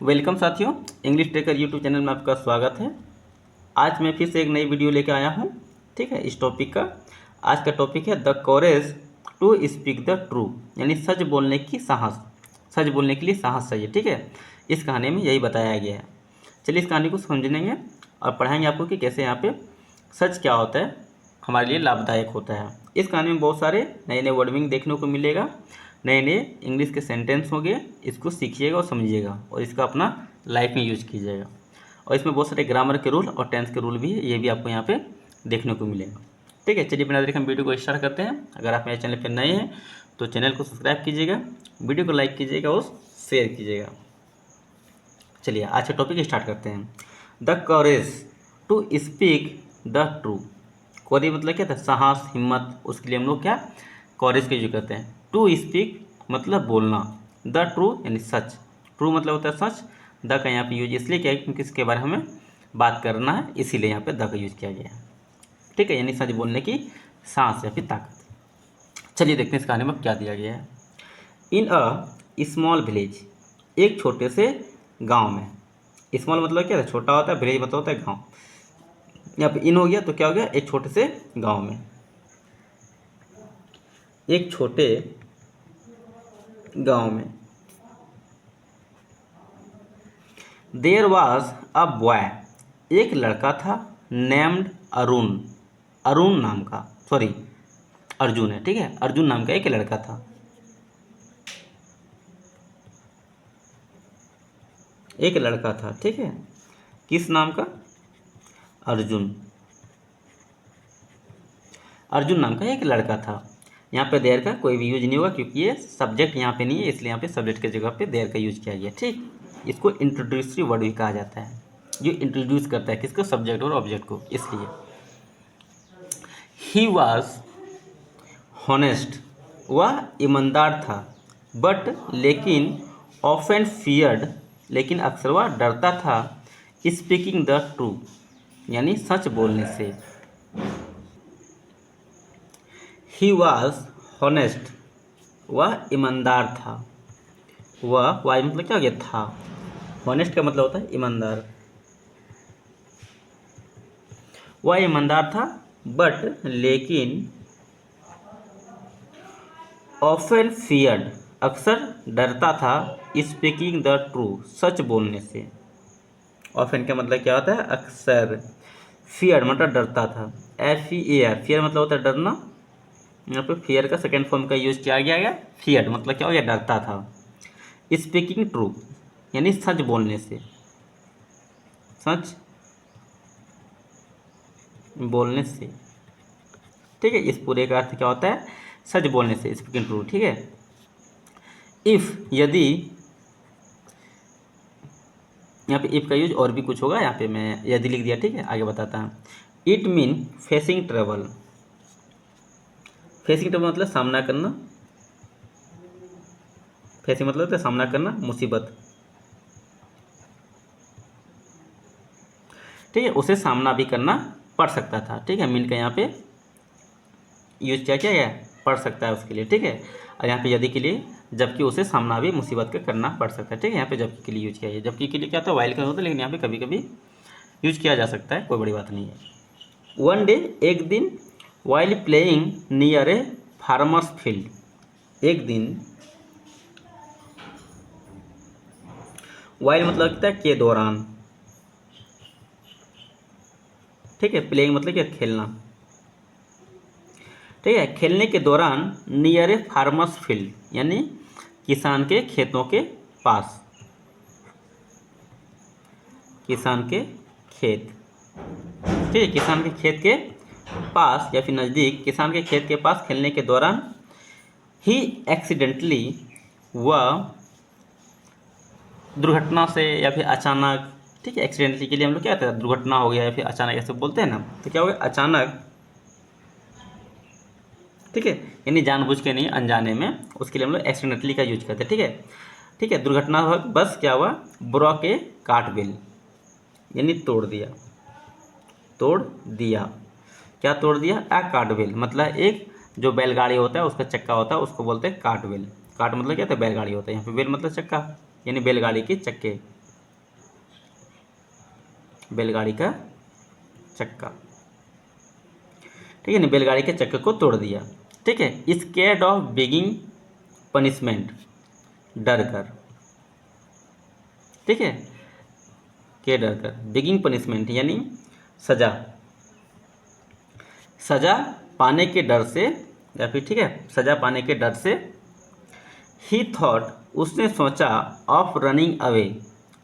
Welcome साथियों, English trekker YouTube channel में आपका स्वागत है। आज मैं फिर से एक नई वीडियो लेकर आया हूँ। ठीक है, इस टॉपिक का आज का टॉपिक है the courage to speak the true, यानी सच बोलने की साहस। सच बोलने के लिए साहस चाहिए। ठीक है, इस कहानी में यही बताया गया है। चलिए इस कहानी को समझेंगे और पढ़ाएंगे आपको कि कैसे यहाँ पे सच क्या होता है, हमारे लिए लाभदायक होता है। इस कहानी में बहुत सारे नए नए वर्डिंग देखने को मिलेगा, नए नए इंग्लिश के सेंटेंस होंगे। इसको सीखिएगा और समझिएगा और इसका अपना लाइफ में यूज कीजिएगा। और इसमें बहुत सारे ग्रामर के रूल और टेंस के रूल भी है, ये भी आपको यहाँ पे देखने को मिलेगा। ठीक है, चलिए बिना देरी हम वीडियो को स्टार्ट करते हैं। अगर आप मेरे चैनल पर नए हैं तो चैनल को सब्सक्राइब कीजिएगा, वीडियो को लाइक कीजिएगा और शेयर कीजिएगा। चलिए आज का टॉपिक स्टार्ट करते हैं। The courage to speak the true. Courage मतलब क्या था? साहस, हिम्मत। उसके लिए हम लोग क्या करेज का यूज करते हैं। टू स्पीक मतलब बोलना, द ट्रू यानी सच। ट्रू मतलब होता है सच। द का यहाँ पे यूज इसलिए किया है क्योंकि इसके बारे में हमें बात करना है, इसीलिए यहाँ पे द का यूज किया गया है। ठीक है, यानी सच बोलने की सांस या फिर ताकत। चलिए देखते हैं इस कहानी में क्या दिया गया है। इन अ स्मॉल विलेज, एक छोटे से गांव में। स्मॉल मतलब क्या है? छोटा होता है। विलेज मतलब होता है गांव। यहाँ पे इन हो गया तो क्या हो गया? एक छोटे से गांव में, एक छोटे गांव में। देयर वॉज अ बॉय, एक लड़का था। नेम्ड अरुण, अरुण नाम का, सॉरी अर्जुन है। ठीक है, अर्जुन नाम का एक लड़का था। एक लड़का था, ठीक है, किस नाम का? अर्जुन। अर्जुन नाम का एक लड़का था। यहाँ पे देयर का कोई भी यूज नहीं होगा क्योंकि ये सब्जेक्ट यहाँ पे नहीं है, इसलिए यहाँ पे सब्जेक्ट की जगह पे देयर का यूज किया गया। ठीक, इसको इंट्रोड्यूसरी वर्ड भी कहा जाता है, जो इंट्रोड्यूस करता है किसको? सब्जेक्ट और ऑब्जेक्ट को। इसलिए ही वॉज हॉनेस्ट, वह ईमानदार था। बट लेकिन ऑफन फियर्ड, लेकिन अक्सर वह डरता था। स्पीकिंग द ट्रू यानी सच बोलने से। ही वॉज हॉनेस्ट, वह ईमानदार था। वह वाई मतलब क्या हो गया? था। हॉनेस्ट का मतलब होता है ईमानदार। वह ईमानदार था बट लेकिन ऑफन फियर्ड, अक्सर डरता था। स्पीकिंग द ट्रू, सच बोलने से। ऑफन का मतलब क्या होता है? अक्सर। फियर मतलब डरता था। FEAR, फियर मतलब होता है डरना। यहाँ पे फियर का सेकेंड फॉर्म का यूज किया गया है। फियर मतलब क्या हो गया? डरता था। स्पीकिंग ट्रू यानी सच बोलने से। सच बोलने से। ठीक है, इस पूरे का अर्थ क्या होता है? सच बोलने से, स्पीकिंग ट्रू। ठीक है, इफ यदि, यहाँ पे इफ का यूज और भी कुछ होगा, यहाँ पे मैं यदि लिख दिया। ठीक है, आगे बताता हूँ। It mean facing trouble. Facing trouble मतलब सामना करना। फेसिंग मतलब होता है सामना करना, मुसीबत। ठीक है, उसे सामना भी करना पड़ सकता था। ठीक है, मीन का यहाँ पे यूज क्या किया गया? पड़ सकता है उसके लिए। ठीक है, और यहाँ पे यदि के लिए जबकि उसे सामना भी मुसीबत का करना पड़ सकता है। ठीक है, यहाँ पे जबकि के लिए यूज किया गया। जबकि के लिए क्या था? वाइल का होता है, लेकिन यहाँ पे कभी कभी यूज किया जा सकता है, कोई बड़ी बात नहीं है। वन डे, एक दिन, वाइल प्लेइंग नियर ए फार्मर्स फील्ड, एक दिन, वाइल मतलब लगता है के दौरान। ठीक है, प्लेइंग मतलब क्या? खेलना। ठीक है, खेलने के दौरान नियर ए फार्मर्स फील्ड यानी किसान के खेतों के पास। किसान के खेत। ठीक है, किसान के खेत के पास या फिर नज़दीक, किसान के खेत के पास खेलने के दौरान ही एक्सीडेंटली, वह दुर्घटना से या फिर अचानक। ठीक है, एक्सीडेंटली के लिए हम लोग क्या कहते हैं? दुर्घटना हो गया या फिर अचानक ऐसे बोलते हैं ना, तो क्या हो गया? अचानक। ठीक है, यानी जानबूझ के नहीं, अनजाने में। उसके लिए हम लोग एक्सीडेंटली का यूज करते हैं। ठीक है, ठीक है, दुर्घटना बस क्या हुआ? ब्रोक ए कार्ट व्हील यानी तोड़ दिया। तोड़ दिया, क्या तोड़ दिया? अ कार्ट व्हील मतलब एक जो बैलगाड़ी होता है उसका चक्का होता है, उसको बोलते हैं कार्ट व्हील। कार्ट मतलब क्या होता है? बैलगाड़ी होता है। यहाँ पे व्हील मतलब चक्का, यानी बैलगाड़ी के चक्के। बैलगाड़ी का चक्का, ठीक है ना, बैलगाड़ी के चक्के को तोड़ दिया। ठीक है, स्कैर्ड ऑफ बिगिंग पनिशमेंट, डर कर, ठीक है, के डर कर, बिगिंग पनिशमेंट यानी सजा, सजा पाने के डर से, या फिर ठीक है सजा पाने के डर से, ही थॉट उसने सोचा, ऑफ रनिंग अवे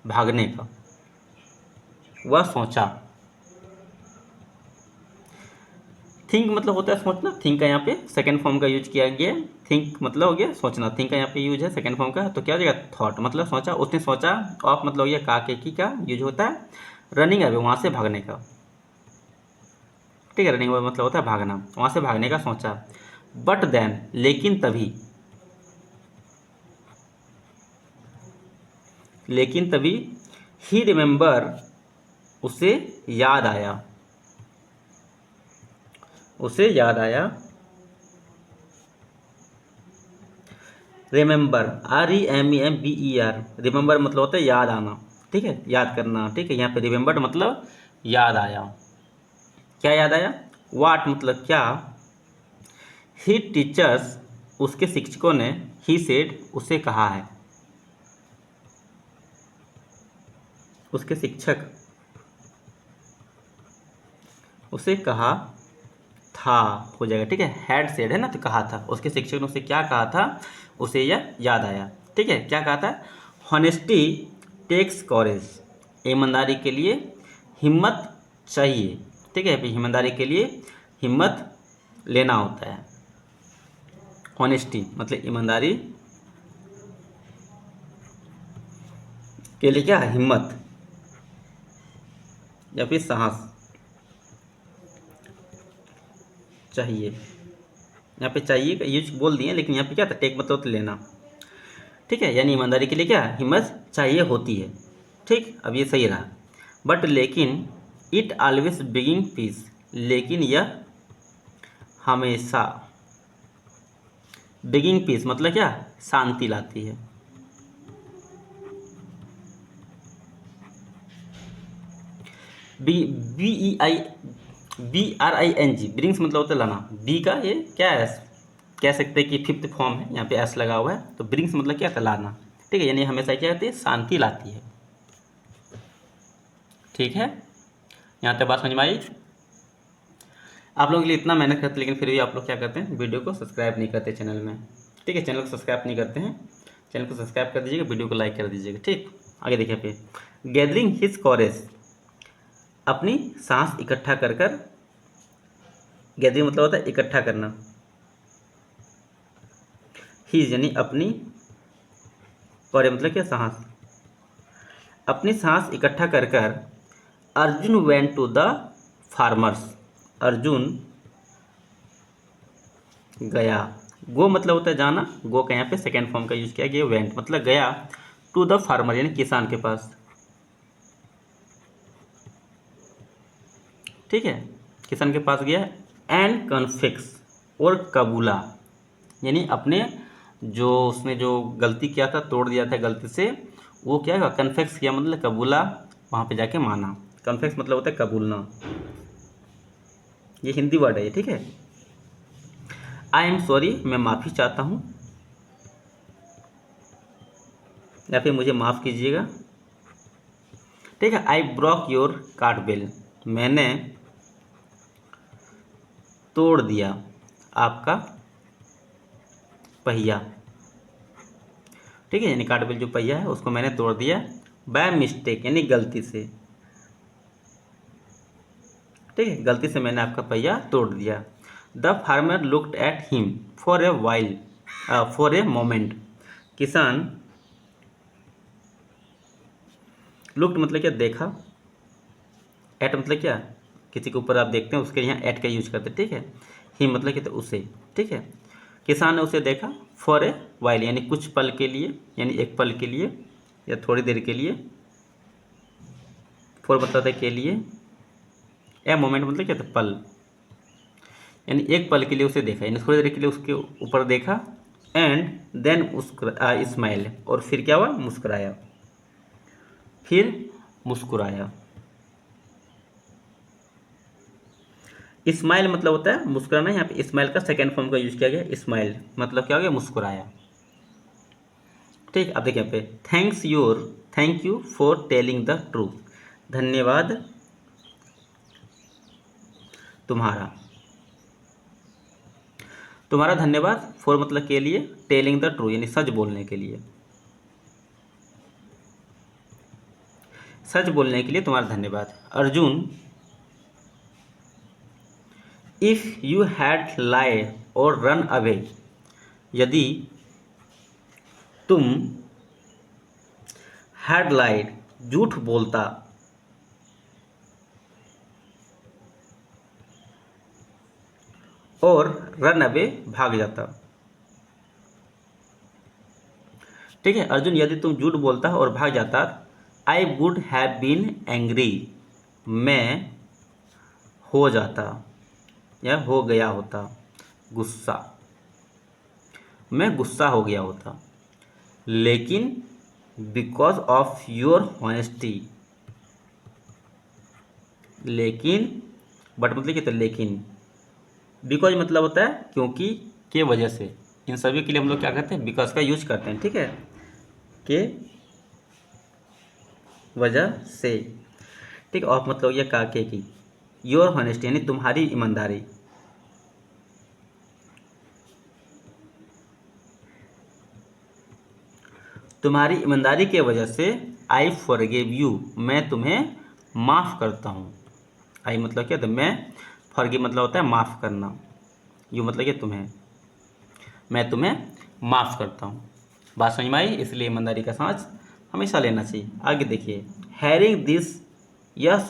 भागने का, वह सोचा। थिंक मतलब होता है सोचना, थिंक का यहाँ पे सेकंड फॉर्म का यूज किया गया है। थिंक मतलब हो गया सोचना, थिंक का यहाँ पे यूज है सेकंड फॉर्म का, तो क्या हो जाएगा थॉट मतलब सोचा, उसने सोचा, ऑफ मतलब हो गया का के की का यूज होता है, रनिंग अवे वहाँ से भागने का, ठीक है, रनिंग अवे मतलब होता है भागना, वहाँ से भागने का सोचा। बट देन लेकिन तभी, लेकिन तभी, ही रिमेंबर उसे याद आया, उसे याद आया, रिमेंबर REMEMBER, रिमेंबर मतलब होता है याद आना, ठीक है, याद करना, ठीक है, यहाँ पे रिमेंबर्ड मतलब याद आया। क्या याद आया, वाट मतलब क्या, ही टीचर्स उसके शिक्षकों ने, ही सेड उसे कहा है, उसके शिक्षक उसे कहा था हो जाएगा, ठीक है, हैड सेड है ना, तो कहा था, उसके शिक्षक ने उसे क्या कहा था, उसे यह याद आया। ठीक है, क्या कहा था, हॉनेस्टी टेक्स कॉरेज, ईमानदारी के लिए हिम्मत चाहिए, ठीक है, ईमानदारी के लिए हिम्मत लेना होता है। हॉनेस्टी मतलब ईमानदारी के लिए क्या, हिम्मत या फिर साहस चाहिए, यहाँ पे चाहिए का यूज बोल दिए, लेकिन यहाँ पे क्या था, टेक मतलब तो लेना, ठीक है, यानी ईमानदारी के लिए क्या हिम्मत चाहिए होती है। ठीक, अब ये सही रहा, बट लेकिन इट ऑलवेज बिगिंग पीस, लेकिन यह हमेशा, बिगिंग पीस मतलब क्या, शांति लाती है। BRING ब्रिंग्स मतलब होता है लाना, बी का ये क्या है, कह सकते हैं कि फिफ्थ फॉर्म है, यहाँ पे एस लगा हुआ है, तो ब्रिंग्स मतलब क्या था, लाना, ठीक है, यानी हमेशा क्या कहती है, शांति लाती है। ठीक है, यहाँ तक बात समझ में आई। आप लोगों के लिए इतना मेहनत करते लेकिन फिर भी आप लोग क्या करते हैं, वीडियो को सब्सक्राइब नहीं करते चैनल में, ठीक है, चैनल को सब्सक्राइब नहीं करते हैं, चैनल को सब्सक्राइब कर दीजिएगा, वीडियो को लाइक कर दीजिएगा। ठीक, आगे देखिए पे, गैदरिंग हिज कॉरेज, अपनी सांस इकट्ठा कर कर, गैदरिंग मतलब होता है इकट्ठा करना, हिज यानी अपनी, कॉरेज मतलब क्या, सांस, अपनी सांस इकट्ठा कर कर, Arjun went to the farmers, Arjun गया, गो मतलब होता है जाना, गो का यहाँ पे सेकेंड फॉर्म का यूज किया गया, वेंट मतलब गया, टू द फार्मर यानी किसान के पास, ठीक है, किसान के पास गया, एंड कन्फेक्स और कबूला, यानी अपने जो उसने जो गलती किया था, तोड़ दिया था गलती से, वो क्या है कन्फेक्स किया मतलब कबूला, वहाँ पे जाके माना, कन्फेक्स मतलब होता है कबूलना, ये हिंदी वर्ड है ये, ठीक है। आई एम सॉरी मैं माफ़ी चाहता हूँ, या फिर मुझे माफ़ कीजिएगा, ठीक है। I broke your cart bell, मैंने तोड़ दिया आपका पहिया, ठीक है, यानी कार्ट बेल जो पहिया है उसको मैंने तोड़ दिया, बाय मिस्टेक यानी गलती से, ठीक है, गलती से मैंने आपका पहिया तोड़ दिया। The farmer looked at him for a while, for a moment, किसान लुक्ड मतलब क्या, देखा, एट मतलब क्या, किसी के ऊपर आप देखते हैं उसके यहाँ एट का यूज करते हैं, ठीक है, हिम मतलब क्या, तो उसे, ठीक है, किसान ने उसे देखा, फॉर ए वाइल यानी कुछ पल के लिए, यानी एक पल के लिए या थोड़ी देर के लिए, फॉर मतलब है के लिए, ए मोमेंट मतलब क्या था, पल, यानी एक पल के लिए उसे देखा, यानी थोड़ी देर के लिए उसके ऊपर देखा, एंड देन स्माइल, और फिर क्या हुआ, मुस्कुराया, फिर मुस्कुराया, स्माइल मतलब होता है मुस्कुराना। यहाँ पे स्माइल का सेकेंड फॉर्म का यूज किया गया, स्माइल मतलब क्या हो गया, मुस्कुराया। ठीक, अब देखिए यहाँ पे thank you for telling the truth, धन्यवाद तुम्हारा। तुम्हारा धन्यवाद, फॉर मतलब के लिए, टेलिंग द ट्रू यानी सच बोलने के लिए, सच बोलने के लिए तुम्हारा धन्यवाद। अर्जुन, इफ यू हैड लाइड और रन अवे, यदि तुम हैड लाइड झूठ बोलता और रन अवे भाग जाता। ठीक है, अर्जुन यदि तुम झूठ बोलता और भाग जाता, I would have been angry, मैं हो जाता या हो गया होता गुस्सा, मैं गुस्सा हो गया होता। लेकिन बिकॉज ऑफ योर हॉनेस्टी, लेकिन बट मतलब क्या, लेकिन बिकॉज मतलब होता है क्योंकि, के वजह से, इन सभी के लिए हम लोग क्या करते हैं, बिकॉज का यूज करते हैं। ठीक है, के वजह से। ठीक, ऑफ मतलब ये काके की, योर हॉनेस्टी यानी तुम्हारी ईमानदारी, तुम्हारी ईमानदारी के वजह से, आई फॉरगिव यू, मैं तुम्हें माफ़ करता हूँ। आई मतलब क्या, तो मैं, फॉरगिव मतलब होता है माफ़ करना, यू मतलब क्या, तुम्हें, मैं तुम्हें माफ़ करता हूँ। बात समझ में आई, इसलिए ईमानदारी का सांस हमेशा लेना चाहिए। आगे देखिए, हैरिंग दिस, यह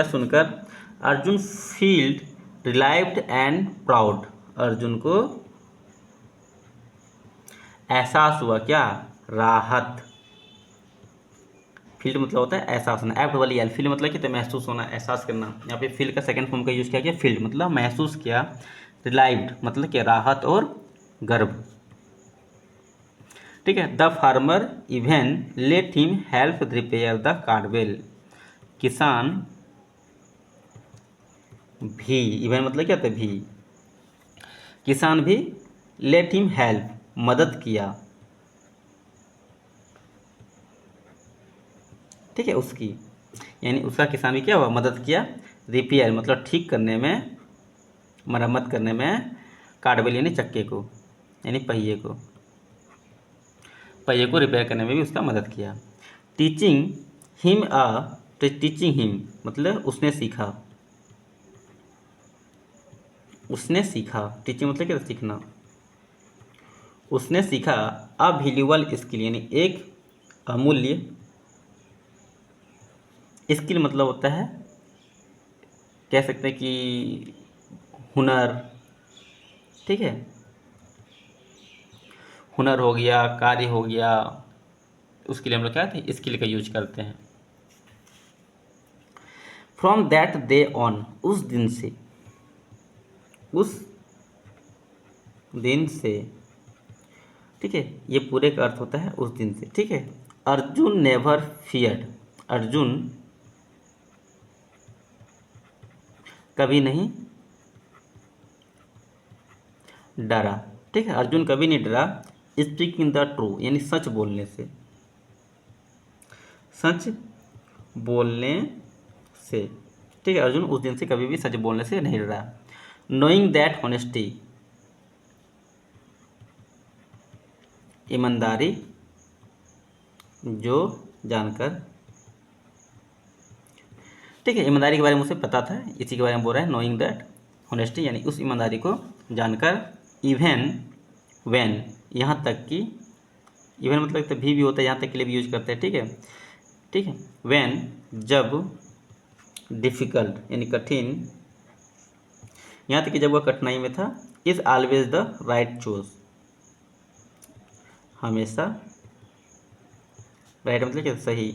सुनकर Arjun feeled relieved and proud, Arjun को एहसास हुआ क्या, राहत। फील्ड मतलब होता है एहसास होना, एफ डबल एल, फील्ड मतलब क्या, महसूस होना, एहसास करना। यहाँ पे फील्ड का सेकंड फॉर्म का यूज किया गया, फील्ड मतलब महसूस किया, रिलाइव्ड मतलब क्या, राहत और गर्व। ठीक है, the farmer even let him help repair the Caudwell, किसान भी, इवन मतलब क्या था, भी, किसान भी, लेट हिम हेल्प मदद किया, ठीक है, उसकी यानी उसका, किसान भी क्या हुआ, मदद किया, रिपेयर मतलब ठीक करने में, मरम्मत करने में, कार्डवेल यानी चक्के को, यानी पहिए को रिपेयर करने में भी उसका मदद किया। टीचिंग हिम टीचिंग हिम मतलब उसने सीखा, टीचिंग मतलब क्या, सीखना। उसने सीखा अ वैल्यूएबल स्किल यानी एक अमूल्य, स्किल मतलब होता है, कह सकते हैं कि हुनर। ठीक है, हुनर हो गया, कार्य हो गया, उसके लिए हम लोग क्या करते हैं, स्किल का यूज करते हैं। फ्रॉम दैट डे ऑन, उस दिन से, ठीक है, ये पूरे का अर्थ होता है उस दिन से। ठीक है, अर्जुन नेवर फियर्ड, अर्जुन कभी नहीं डरा। ठीक है, अर्जुन कभी नहीं डरा, स्पीकिंग द ट्रू यानी सच बोलने से, सच बोलने से। ठीक है, अर्जुन उस दिन से कभी भी सच बोलने से नहीं डरा। नोइंग दैट ऑनेस्टी, ईमानदारी जो जानकर। ठीक है, ईमानदारी के बारे में उसे पता था, इसी के बारे में बोल रहा है, नोइंग दैट ऑनेस्टी यानी उस ईमानदारी को जानकर। इवन व्हेन, यहाँ तक कि, इवन मतलब तो भी होता है, यहाँ तक के लिए भी यूज करते हैं। ठीक है, ठीक है, व्हेन जब, डिफ़िकल्ट यानी कठिन, यहाँ तक कि जब वह कठिनाई में था, is always the right choose, हमेशा, राइट मतलब क्या, सही,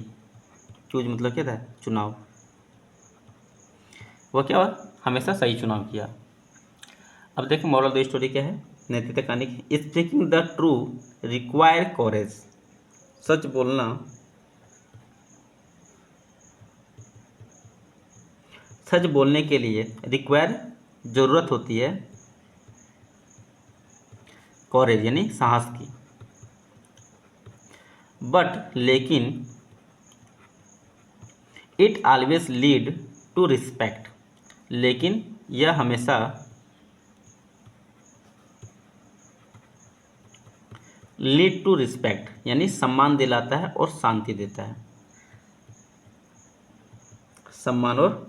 चूज मतलब क्या था, चुनाव, वह क्या हुआ, हमेशा सही चुनाव किया। अब देखिए मॉरल ऑफ द स्टोरी क्या है, नैतिकता कहानी की, स्पीकिंग द ट्रू रिक्वायर कोरेज, सच बोलना सच बोलने के लिए रिक्वायर ज़रूरत होती है कॉरेज यानी साहस की। बट लेकिन it always lead to respect, लेकिन यह हमेशा लीड टू रिस्पेक्ट यानी सम्मान दिलाता है और शांति देता है, सम्मान और